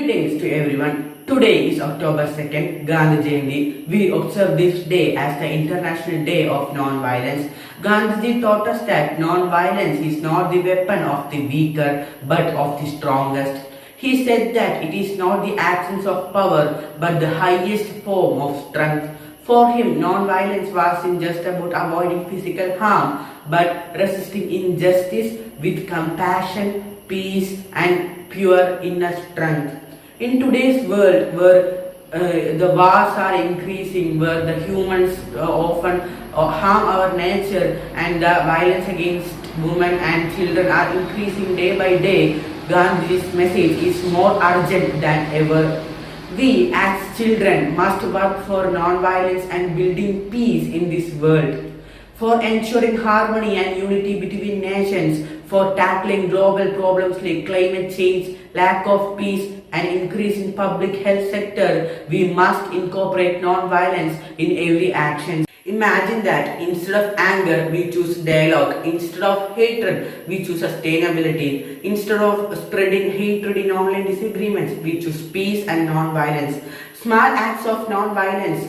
Greetings to everyone. Today is October 2nd, Gandhi Jayanti. We observe this day as the International Day of Non-Violence. Gandhiji taught us that non-violence is not the weapon of the weaker but of the strongest. He said that it is not the absence of power but the highest form of strength. For him, non-violence wasn't just about avoiding physical harm but resisting injustice with compassion, peace and pure inner strength. In today's world where the wars are increasing, where the humans often harm our nature and the violence against women and children are increasing day by day, Gandhi's message is more urgent than ever. We as children must work for non-violence and building peace in this world, for ensuring harmony and unity between nations, for tackling global problems like climate change, lack of peace, and increase in public health sector. We must incorporate non-violence in every action. Imagine that instead of anger, we choose dialogue. Instead of hatred, we choose sustainability. Instead of spreading hatred in online disagreements, we choose peace and non-violence. Small acts of non-violence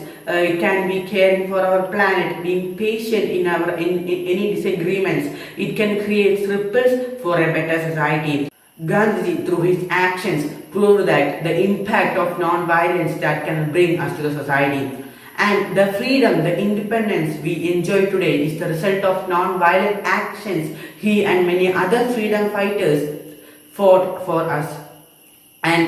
can be caring for our planet, being patient in any disagreements. It can create ripples for a better society. Gandhi, through his actions, proved that the impact of non-violence that can bring us to the society. And the freedom, the independence we enjoy today is the result of non-violent actions he and many other freedom fighters fought for us. And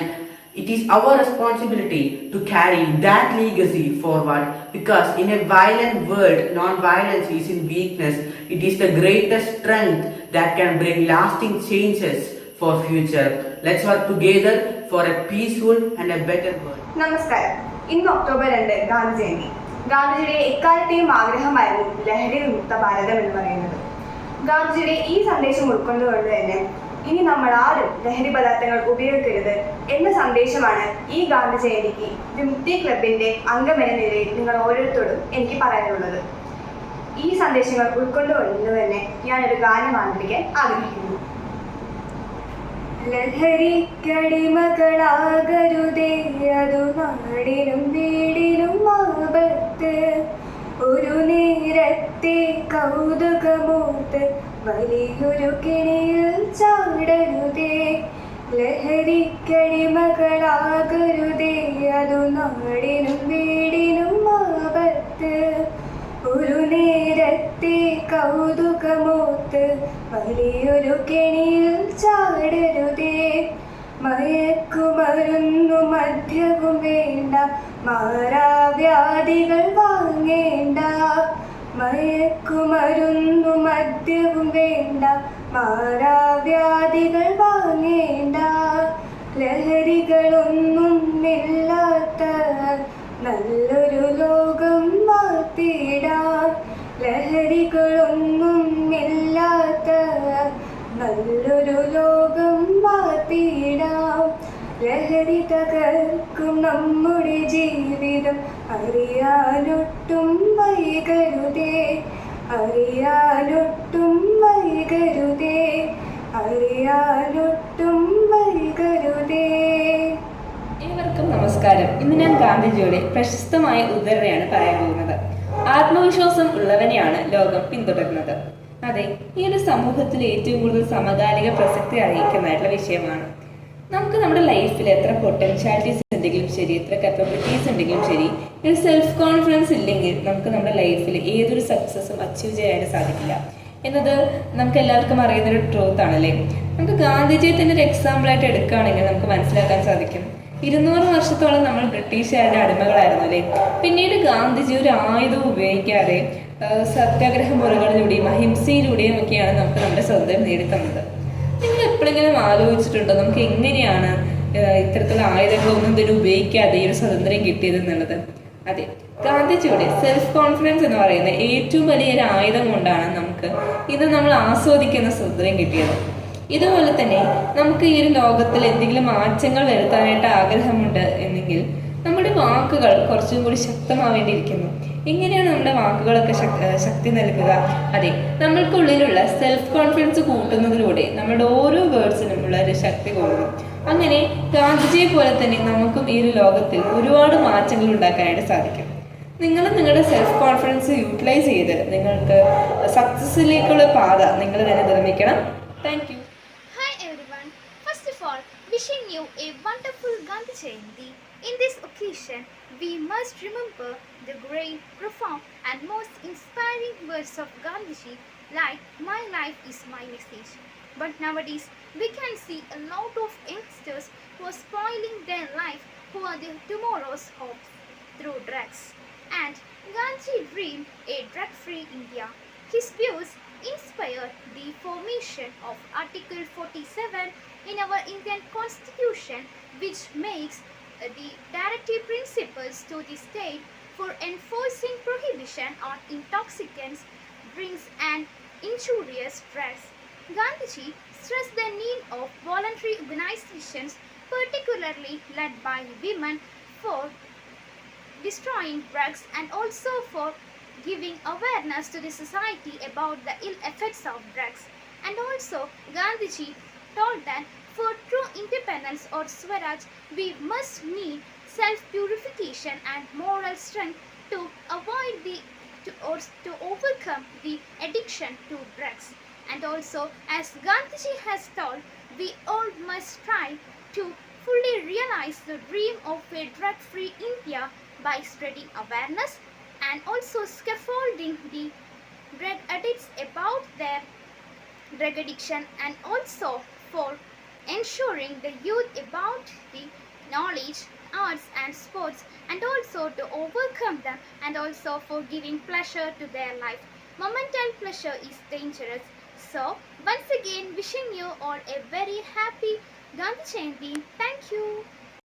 it is our responsibility to carry that legacy forward, because in a violent world, non-violence is in weakness. It is the greatest strength that can bring lasting changes for future. Let's work together for a peaceful and a better world. നമസ്കാരം. ഇന്ന് October 2 Gandhi Jayanti. ഗാന്ധിജിയുടെ എക്കാലത്തെയും ആഗ്രഹമായിരുന്നു ലഹരി വിമുക്ത ഭാരതം എന്ന് പറയുന്നത്. ഗാന്ധിജിയുടെ ഈ സന്ദേശം ഉൾക്കൊണ്ടുകൊണ്ട് തന്നെ ഇനി നമ്മൾ ആരും ലഹരി പദാർത്ഥങ്ങൾ ഉപയോഗിക്കരുത് എന്ന സന്ദേശമാണ് ഈ ഗാന്ധി ജയന്തിക്ക് വിമുക്തി ക്ലബിന്റെ അംഗമെന്ന നിലയിൽ നിങ്ങൾ ഓരോരുത്തരോടും എനിക്ക് പറയാനുള്ളത്. ഈ സന്ദേശങ്ങൾ ഉൾക്കൊണ്ടുകൊണ്ട് തന്നെ ഞാനൊരു ഗാനം ആലപിക്കാൻ ആഗ്രഹിക്കുന്നു. ലഹരിക്കടിമകളാകരുതേ, അതു നാടിനും വീടിനും ആപത്ത്. ഒരു നേരത്തെ കൗതുകമോത്ത് വലിയൊരു കെണിയിൽ ചാടരുതേ. ലഹരിക്കടിമകളാകരുതേ, അതു നാടിനും വീടിനും ആപത്ത്. ഒരു നേരത്തെ കൗതുകമോത്ത് വലിയൊരു കെണിയിൽ ചാടരുതേ. മയക്കുമരുന്നു മദ്യവും വേണ്ട, മാറാവ്യാധികൾ വാങ്ങേണ്ട. മയക്കുമരുന്നു മദ്യവും വേണ്ട, മാറാവ്യാധികൾ വാങ്ങേണ്ട. ലഹരികളൊന്നും ഇല്ലാത്ത നല്ലൊരു ലോകം വാഴ്ത്തിടാൻ. ലഹരികളൊന്നും ഇല്ലാത്ത നല്ലൊരു ലോകം വാഴ്ത്തിടാം. ലഹരി തകർക്കും നമ്മുടെ ജീവിതം അറിയാനൊട്ടും വൈകരുതേ. അറിയാനൊട്ടും വൈകരുതേ. അറിയാനൊട്ടും വൈകരുതേ. ഏവർക്കും നമസ്കാരം. ഇന്ന് ഞാൻ ഗാന്ധിജിയുടെ പ്രശസ്തമായ ഉദ്ധരണിയാണ് പറയാൻ പോകുന്നത്. ആത്മവിശ്വാസം ഉള്ളവനെയാണ് ലോകം പിന്തുടരുന്നത്. അതെ, ഈ ഒരു സമൂഹത്തിൽ ഏറ്റവും കൂടുതൽ സമകാലിക പ്രസക്തി അറിയിക്കുന്നതായിട്ടുള്ള വിഷയമാണ്. നമുക്ക് നമ്മുടെ ലൈഫിൽ എത്ര പൊട്ടൻഷ്യാലിറ്റീസ് ഉണ്ടെങ്കിലും ശരി, എത്ര കപ്പാബിലിറ്റീസ് ഉണ്ടെങ്കിലും ശരി, ഒരു സെൽഫ് കോൺഫിഡൻസ് ഇല്ലെങ്കിൽ നമുക്ക് നമ്മുടെ ലൈഫിൽ ഏതൊരു സക്സസ്സും അച്ചീവ് ചെയ്യാനായിട്ട് സാധിക്കില്ല എന്നത് നമുക്ക് എല്ലാവർക്കും അറിയുന്നൊരു ട്രൂത്ത് ആണല്ലേ. നമുക്ക് ഗാന്ധിജിയെ തന്നെ ഒരു എക്സാമ്പിളായിട്ട് എടുക്കുകയാണെങ്കിൽ നമുക്ക് മനസ്സിലാക്കാൻ സാധിക്കും. 200 വർഷത്തോളം നമ്മൾ ബ്രിട്ടീഷുകാരുടെ അടിമകളായിരുന്നു അല്ലേ. പിന്നീട് ഗാന്ധിജി ഒരു ആയുധവും ഉപയോഗിക്കാതെ സത്യാഗ്രഹ മുറകളിലൂടെയും അഹിംസയിലൂടെയും ഒക്കെയാണ് നമുക്ക് നമ്മുടെ സ്വന്തം നേടിത്തന്നത്. നിങ്ങൾ എപ്പോഴെങ്കിലും ആലോചിച്ചിട്ടുണ്ടോ നമുക്ക് എങ്ങനെയാണ് ഇത്തരത്തിലുള്ള ആയുധങ്ങളൊന്നും തന്നെ ഉപയോഗിക്കാതെ ഈ ഒരു സ്വാതന്ത്ര്യം കിട്ടിയതെന്നുള്ളത്? അതെ, ഗാന്ധിജിയുടെ സെൽഫ് കോൺഫിഡൻസ് എന്ന് പറയുന്ന ഏറ്റവും വലിയൊരു ആയുധം കൊണ്ടാണ് നമുക്ക് ഇത് നമ്മൾ ആസ്വദിക്കുന്ന സ്വാതന്ത്ര്യം കിട്ടിയത്. ഇതുപോലെ തന്നെ നമുക്ക് ഈ ഒരു ലോകത്തിൽ എന്തെങ്കിലും മാറ്റങ്ങൾ വരുത്താനായിട്ട് ആഗ്രഹമുണ്ട് എന്നെങ്കിൽ നമ്മുടെ വാക്കുകൾ കുറച്ചും കൂടി ശക്തമാവേണ്ടിയിരിക്കുന്നു. എങ്ങനെയാണ് നമ്മുടെ വാക്കുകളൊക്കെ ശക്തി നൽകുക? അതെ, നമ്മൾക്കുള്ളിലുള്ള സെൽഫ് കോൺഫിഡൻസ് കൂട്ടുന്നതിലൂടെ നമ്മുടെ ഓരോ വേർഡ്സിനും ഉള്ള ഒരു ശക്തി കൂടുന്നു. അങ്ങനെ ഗാന്ധിജിയെ പോലെ തന്നെ നമുക്കും ഈ ഒരു ലോകത്തിൽ ഒരുപാട് മാറ്റങ്ങൾ ഉണ്ടാക്കാനായിട്ട് സാധിക്കും. നിങ്ങൾ നിങ്ങളുടെ സെൽഫ് കോൺഫിഡൻസ് യൂട്ടിലൈസ് ചെയ്ത് നിങ്ങൾക്ക് സക്സസ്സിലേക്കുള്ള പാത നിങ്ങൾ തന്നെ നിർമ്മിക്കണം. Thank you. Hi everyone. First of all, wishing you a wonderful Gandhi Jayanti. In this occasion, we must remember the great, profound and most inspiring words of Gandhiji like "My life is my message." But nowadays, we can see a lot of youngsters who are spoiling their life, who are the tomorrow's hopes through drugs. And Gandhi dreamed a drug-free India. His views inspired the formation of Article 47 in our Indian Constitution, which makes the directive principles to the state for enforcing prohibition on intoxicants, drinks and injurious drugs. Gandhiji stressed the need of voluntary organizations, particularly led by women, for destroying drugs and also for giving awareness to the society about the ill effects of drugs. And also Gandhiji told that for true independence or Swaraj, we must need self-purification and moral strength to avoid to overcome the addiction to drugs. And also, as Gandhiji has told, we all must try to fully realize the dream of a drug-free India by spreading awareness and also scaffolding the drug addicts about their drug addiction, and also for ensuring the youth about the knowledge, arts and sports, and also to overcome them, and also for giving pleasure to their life. Momentary pleasure is dangerous. So, once again, wishing you all a very happy Gandhi Jayanti. Thank you.